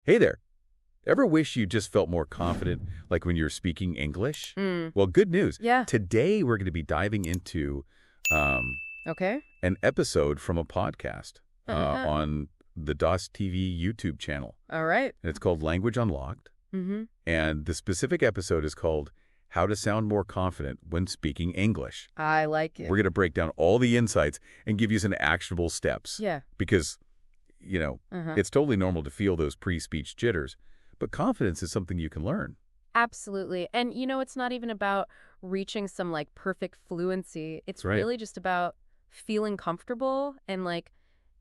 Hey there. Ever wish you just felt more confident, like when you're speaking English? Mm. Well, good news. Yeah. Today, we're going to be diving into um, Okay. an episode from a podcast Uh-huh. on the DOS TV YouTube channel. All right. And it's called Language Unlocked. Mm-hmm. And the specific episode is called How to Sound More Confident When Speaking English. I like it. We're going to break down all the insights and give you some actionable steps. Yeah. Because, Uh-huh. it's totally normal to feel those pre-speech jitters. But confidence is something you can learn. Absolutely. And it's not even about reaching some perfect fluency. It's That's right. really just about feeling comfortable and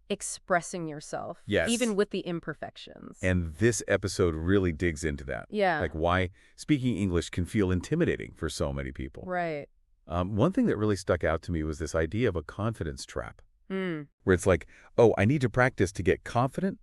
expressing yourself. Yes. Even with the imperfections. And this episode really digs into that. Yeah. Like why speaking English can feel intimidating for so many people. Right. One thing that really stuck out to me was this idea of a confidence trap, Mm. where it's like, oh, I need to practice to get confident,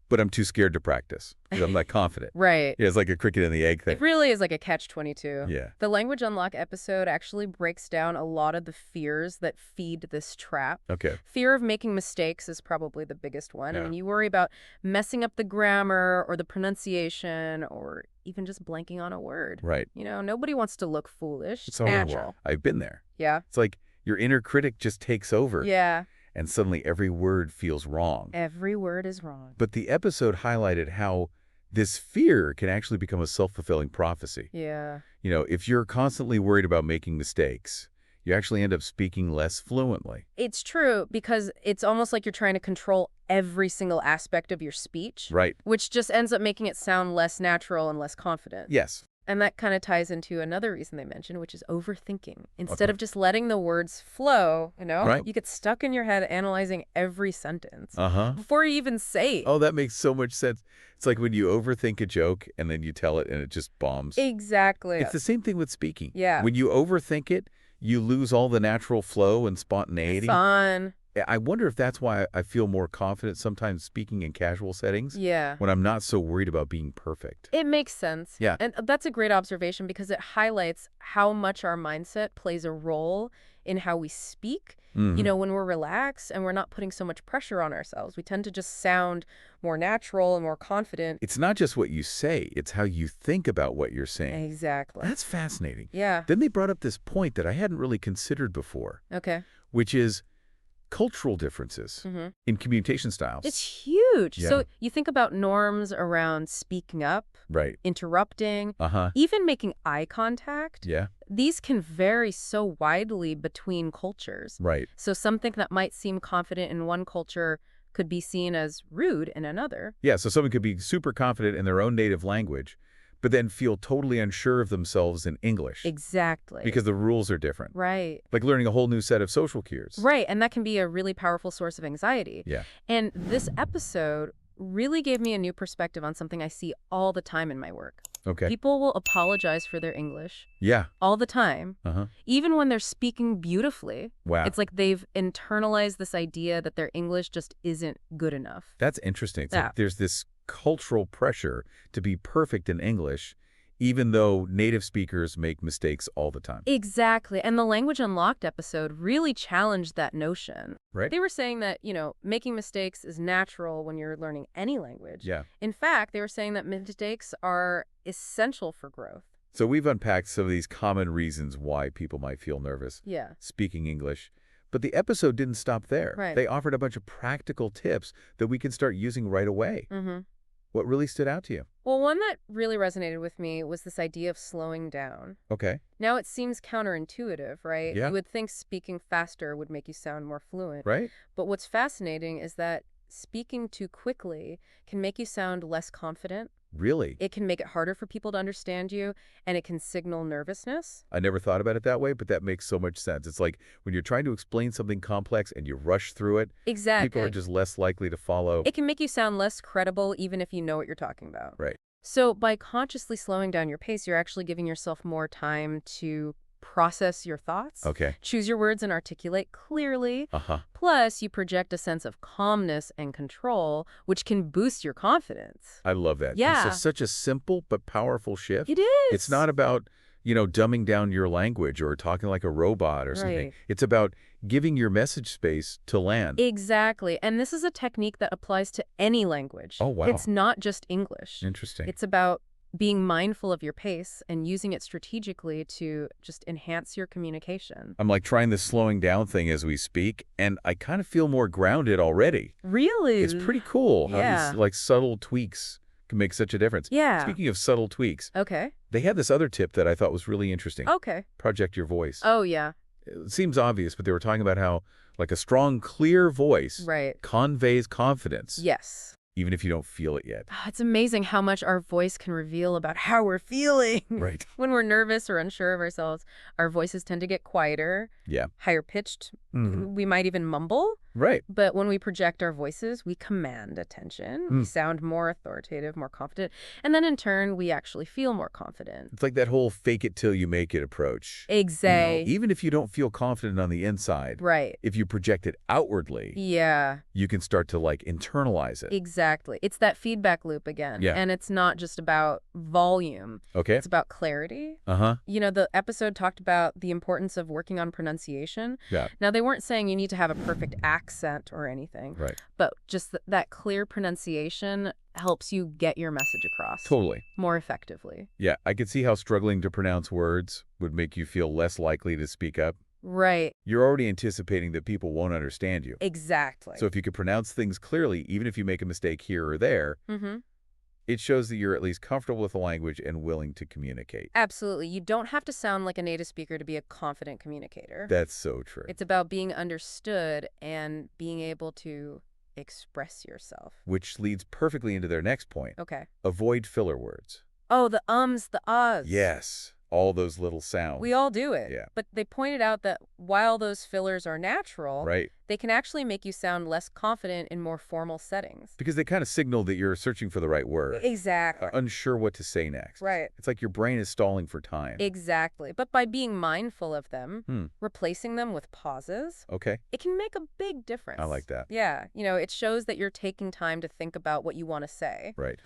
but I'm too scared to practice because I'm not confident. Right. Yeah, it's like a cricket in the egg thing. It really is like a catch-22. Yeah. The Language Unlock episode actually breaks down a lot of the fears that feed this trap. Okay. Fear of making mistakes is probably the biggest one. Yeah. I mean, you worry about messing up the grammar or the pronunciation or even just blanking on a word. Right. Nobody wants to look foolish. It's horrible. I've been there. Yeah. It's like your inner critic just takes over. Yeah. And suddenly every word feels wrong. Every word is wrong. But the episode highlighted how this fear can actually become a self-fulfilling prophecy. Yeah. If you're constantly worried about making mistakes, you actually end up speaking less fluently. It's true because it's almost like you're trying to control every single aspect of your speech. Right. Which just ends up making it sound less natural and less confident. Yes. And that kind of ties into another reason they mentioned, which is overthinking. Instead of just letting the words flow, Right. you get stuck in your head analyzing every sentence Uh-huh. before you even say it. Oh, that makes so much sense. It's like when you overthink a joke and then you tell it and it just bombs. Exactly. It's the same thing with speaking. Yeah. When you overthink it, you lose all the natural flow and spontaneity. Fun. I wonder if that's why I feel more confident sometimes speaking in casual settings. Yeah. When I'm not so worried about being perfect. It makes sense. Yeah. And that's a great observation because it highlights how much our mindset plays a role in how we speak. Mhm. When we're relaxed and we're not putting so much pressure on ourselves, we tend to just sound more natural and more confident. It's not just what you say, it's how you think about what you're saying. Exactly. That's fascinating. Yeah. Then they brought up this point that I hadn't really considered before, Okay. which is cultural differences Mm-hmm. in communication styles. It's huge. Yeah. So you think about norms around speaking up, Right. interrupting, Uh-huh. even making eye contact. Yeah. These can vary so widely between cultures. Right. So something that might seem confident in one culture could be seen as rude in another. Yeah, so someone could be super confident in their own native language, but then feel totally unsure of themselves in English. Exactly. Because the rules are different. Right. Like learning a whole new set of social cues. Right. And that can be a really powerful source of anxiety. Yeah. And this episode really gave me a new perspective on something I see all the time in my work. Okay. People will apologize for their English Yeah. all the time, Uh-huh. even when they're speaking beautifully. Wow. It's like they've internalized this idea that their English just isn't good enough. That's interesting. It's Yeah. like there's this cultural pressure to be perfect in English, even though native speakers make mistakes all the time. Exactly. And the Language Unlocked episode really challenged that notion. Right? They were saying that, making mistakes is natural when you're learning any language. Yeah. In fact, they were saying that mistakes are essential for growth. So we've unpacked some of these common reasons why people might feel nervous Yeah. speaking English. But the episode didn't stop there. Right. They offered a bunch of practical tips that we can start using right away. Mm-hmm. What really stood out to you? Well, one that really resonated with me was this idea of slowing down. Okay. Now, it seems counterintuitive, right? Yeah. You would think speaking faster would make you sound more fluent. Right? But what's fascinating is that speaking too quickly can make you sound less confident. Really? It can make it harder for people to understand you, and it can signal nervousness. I never thought about it that way, but that makes so much sense. It's like when you're trying to explain something complex and you rush through it, Exactly. people are just less likely to follow. It can make you sound less credible even if you know what you're talking about. Right. So by consciously slowing down your pace, you're actually giving yourself more time to process your thoughts, Okay. choose your words, and articulate clearly. Uh-huh. Plus, you project a sense of calmness and control, which can boost your confidence. I love that. Yeah. It's such a simple but powerful shift. It is. It's not about, dumbing down your language or talking like a robot or something. Right. It's about giving your message space to land. Exactly. And this is a technique that applies to any language. Oh, wow. It's not just English. Interesting. It's about being mindful of your pace and using it strategically to just enhance your communication. I'm like trying this slowing down thing as we speak, and I kind of feel more grounded already. Really? It's pretty cool how Yeah. these like subtle tweaks can make such a difference. Yeah. Speaking of subtle tweaks, Okay. they had this other tip that I thought was really interesting. Okay. Project your voice. Oh, yeah. It seems obvious, but they were talking about how like a strong, clear voice Right. conveys confidence, Yes. even if you don't feel it yet. It's amazing how much our voice can reveal about how we're feeling. Right. When we're nervous or unsure of ourselves, our voices tend to get quieter, Yeah. higher pitched. Mhm. We might even mumble. Right. But when we project our voices, we command attention. We sound more authoritative, more confident. And then in turn, we actually feel more confident. It's like that whole fake it till you make it approach. Exactly. Even if you don't feel confident on the inside, Right. if you project it outwardly, Yeah, you can start to like internalize it. exactly. It's that feedback loop again. Yeah. And it's not just about volume. Okay? It's about clarity. Uh-huh. You know, the episode talked about the importance of working on pronunciation. Yeah. Now, they weren't saying you need to have a perfect accent or anything, Right. but just that clear pronunciation helps you get your message across Totally. more effectively. Yeah, I could see how struggling to pronounce words would make you feel less likely to speak up. Right. You're already anticipating that people won't understand you. Exactly. So if you could pronounce things clearly, even if you make a mistake here or there, it shows that you're at least comfortable with the language and willing to communicate. Absolutely. You don't have to sound like a native speaker to be a confident communicator. That's so true. It's about being understood and being able to express yourself. Which leads perfectly into their next point. Okay. Avoid filler words. Oh, the ums, the ahs. Yes, all those little sounds. We all do it. Yeah. But they pointed out that while those fillers are natural, Right. they can actually make you sound less confident in more formal settings. Because they kind of signal that you're searching for the right word. Exactly. Unsure what to say next. Right. It's like your brain is stalling for time. Exactly. But by being mindful of them, replacing them with pauses, Okay. it can make a big difference. I like that. Yeah. You know, it shows that you're taking time to think about what you want to say Right.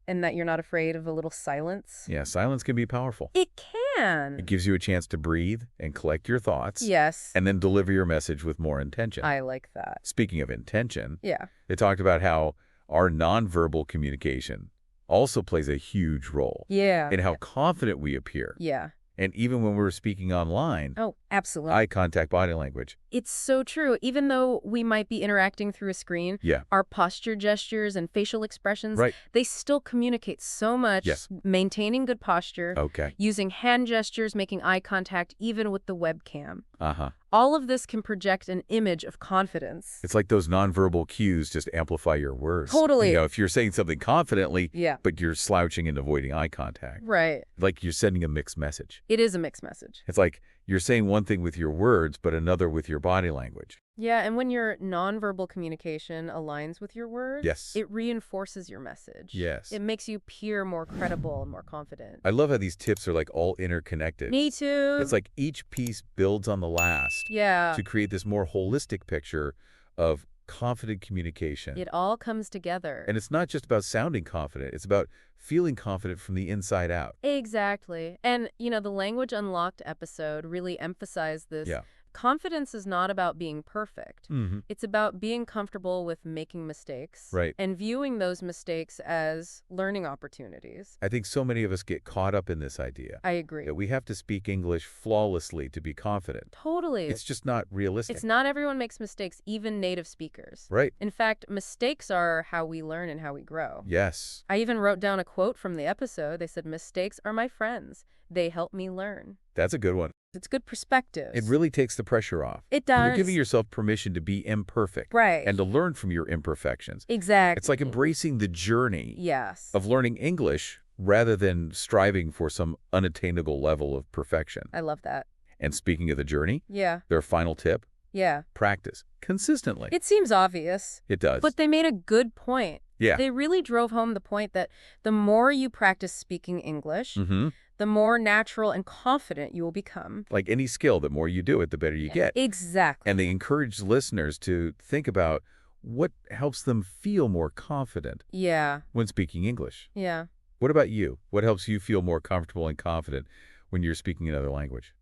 and that you're not afraid of a little silence. Yeah, silence can be powerful. It can. It gives you a chance to breathe and collect your thoughts. Yes. And then deliver your message with more intention. I like that. Speaking of intention, Yeah. they talked about how our nonverbal communication also plays a huge role Yeah. in how confident we appear. Yeah. And even when we're speaking online, Oh, absolutely. eye contact, body language. It's so true. Even though we might be interacting through a screen, Yeah. our posture gestures and facial expressions, Right. they still communicate so much. Yes. Maintaining good posture, Okay. using hand gestures, making eye contact, even with the webcam. Uh-huh. All of this can project an image of confidence. It's like those nonverbal cues just amplify your words. Totally. You know, if you're saying something confidently, Yeah. but you're slouching and avoiding eye contact, Right. like you're sending a mixed message. It is a mixed message. It's like you're saying one thing with your words, but another with your body language. Yeah, and when your nonverbal communication aligns with your words, Yes. it reinforces your message. Yes. It makes you appear more credible and more confident. I love how these tips are like all interconnected. Me too. It's like each piece builds on the last Yeah. to create this more holistic picture of confident communication. It all comes together. And it's not just about sounding confident. It's about feeling confident from the inside out. Exactly. And, you know, the Language Unlocked episode really emphasized this. Yeah. Confidence is not about being perfect. Mm-hmm. It's about being comfortable with making mistakes. Right. And viewing those mistakes as learning opportunities. I think so many of us get caught up in this idea I agree. that we have to speak English flawlessly to be confident. Totally. It's just not realistic. It's not everyone makes mistakes, even native speakers. Right. In fact, mistakes are how we learn and how we grow. Yes. I even wrote down a quote from the episode. They said, "Mistakes are my friends. They help me learn." That's a good one. It's good perspective. It really takes the pressure off. It does. You're giving yourself permission to be imperfect. Right. And to learn from your imperfections. Exactly. It's like embracing the journey Yes. of learning English rather than striving for some unattainable level of perfection. I love that. And speaking of the journey, Yeah. their final tip, Yeah. practice consistently. It seems obvious, It does. but they made a good point. Yeah. They really drove home the point that the more you practice speaking English, Mm-hmm. the more natural and confident you will become. Like any skill, the more you do it, the better you get. Exactly. And they encourage listeners to think about what helps them feel more confident Yeah. when speaking English. Yeah. What about you? What helps you feel more comfortable and confident when you're speaking another language?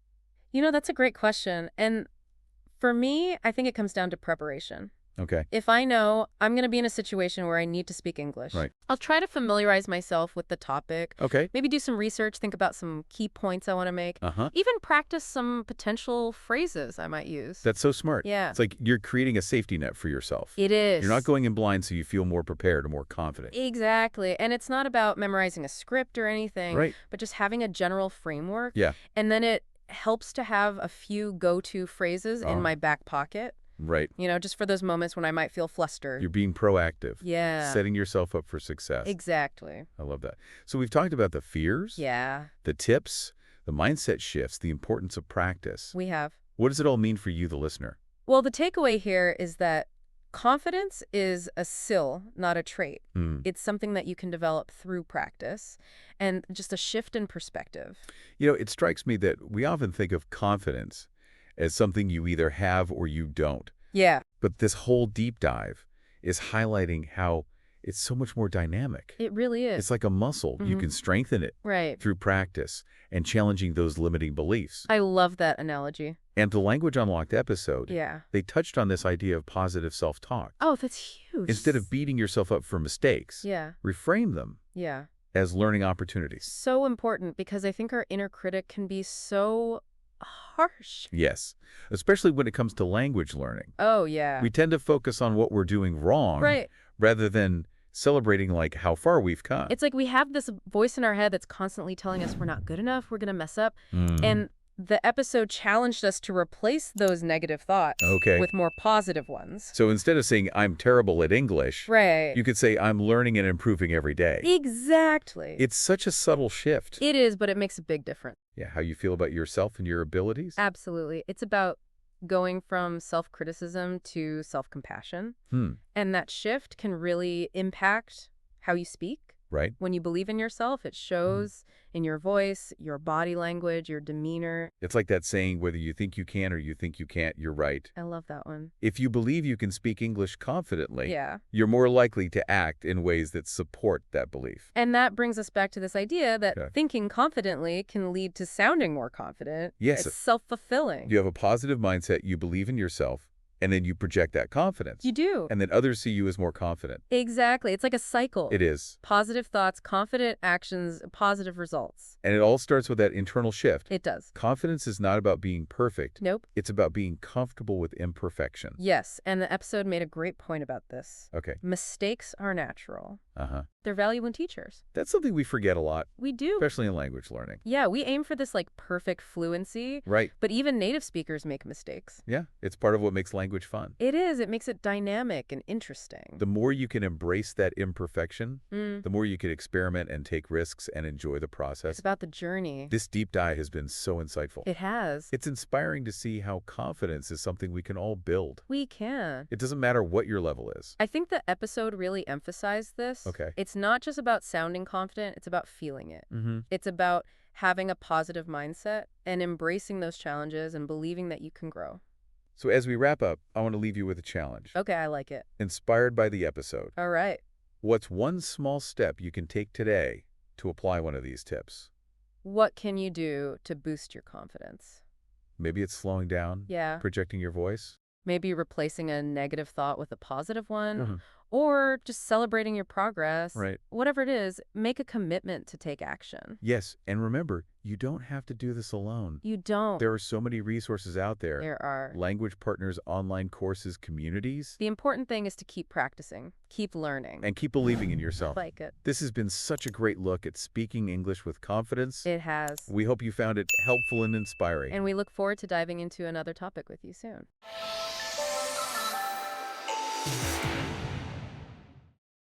You know, that's a great question. And For me, I think it comes down to preparation. Okay. If I know I'm going to be in a situation where I need to speak English, Right. I'll try to familiarize myself with the topic, Okay. maybe do some research, think about some key points I want to make, Uh-huh. even practice some potential phrases I might use. That's so smart. Yeah. It's like you're creating a safety net for yourself. It is. You're not going in blind so you feel more prepared or more confident. Exactly. And it's not about memorizing a script or anything, Right. but just having a general framework. Yeah. And then it helps to have a few go-to phrases in my back pocket. Right. Just for those moments when I might feel flustered. You're being proactive. Yeah. Setting yourself up for success. Exactly. I love that. So we've talked about the fears, Yeah, the tips, the mindset shifts, the importance of practice. we have. What does it all mean for you, the listener? Well, the takeaway here is that confidence is a skill, not a trait. Hmm. It's something that you can develop through practice and just a shift in perspective. It strikes me that we often think of confidence as something you either have or you don't. Yeah. But this whole deep dive is highlighting how it's so much more dynamic. It really is. It's like a muscle. You can strengthen it Right. through practice and challenging those limiting beliefs. I love that analogy. And the Language Unlocked episode, Yeah. they touched on this idea of positive self-talk. Oh, that's huge. Instead of beating yourself up for mistakes, Yeah. reframe them Yeah. as learning opportunities. So important because I think our inner critic can be so harsh. Yes, especially when it comes to language learning. Oh, yeah. We tend to focus on what we're doing wrong Right. rather than celebrating like how far we've come. It's like we have this voice in our head that's constantly telling us we're not good enough, we're going to mess up. And the episode challenged us to replace those negative thoughts with more positive ones. So instead of saying, I'm terrible at English, Right. you could say, I'm learning and improving every day. Exactly. It's such a subtle shift. It is, but it makes a big difference. Yeah, how you feel about yourself and your abilities. Absolutely. It's about going from self-criticism to self-compassion. And that shift can really impact how you speak. Right. When you believe in yourself, it shows in your voice, your body language, your demeanor. It's like that saying, whether you think you can or you think you can't, you're right. I love that one. If you believe you can speak English confidently, Yeah. you're more likely to act in ways that support that belief. And that brings us back to this idea that Yeah. thinking confidently can lead to sounding more confident. Yes. It's self-fulfilling. You have a positive mindset, you believe in yourself, and then you project that confidence. You do. And then others see you as more confident. Exactly. It's like a cycle. It is. Positive thoughts, confident actions, positive results. And it all starts with that internal shift. It does. Confidence is not about being perfect. Nope. It's about being comfortable with imperfection. Yes, and the episode made a great point about this. Okay. Mistakes are natural. Uh-huh. They're valuable in teachers. That's something we forget a lot, We do. especially in language learning. Yeah, we aim for this perfect fluency, Right. but even native speakers make mistakes. Yeah. It's part of what makes language fun. It is. It makes it dynamic and interesting. The more you can embrace that imperfection, the more you can experiment and take risks and enjoy the It's process. about the journey. This deep dive has been so insightful. It has. It's inspiring to see how confidence is something we can all build. We can. It doesn't matter what your level is. I think the episode really emphasized this. Okay. It's not just about sounding confident, it's about feeling it. It's about having a positive mindset and embracing those challenges and believing that you can grow. So as we wrap up, I want to leave you with a challenge. Okay, I like it. Inspired by the episode, All right. what's one small step you can take today to apply one of these tips? What can you do to boost your confidence? Maybe it's slowing down, Yeah. projecting your voice. Maybe replacing a negative thought with a positive one, Mhm. or just celebrating your progress. Right. Whatever it is, make a commitment to take action. Yes, and remember, you don't have to do this alone. You don't. There are so many resources out there. There are. Language partners, online courses, communities. The important thing is to keep practicing, keep learning. And keep believing in yourself. Like it. This has been such a great look at speaking English with confidence. It has. We hope you found it helpful and inspiring. And we look forward to diving into another topic with you soon.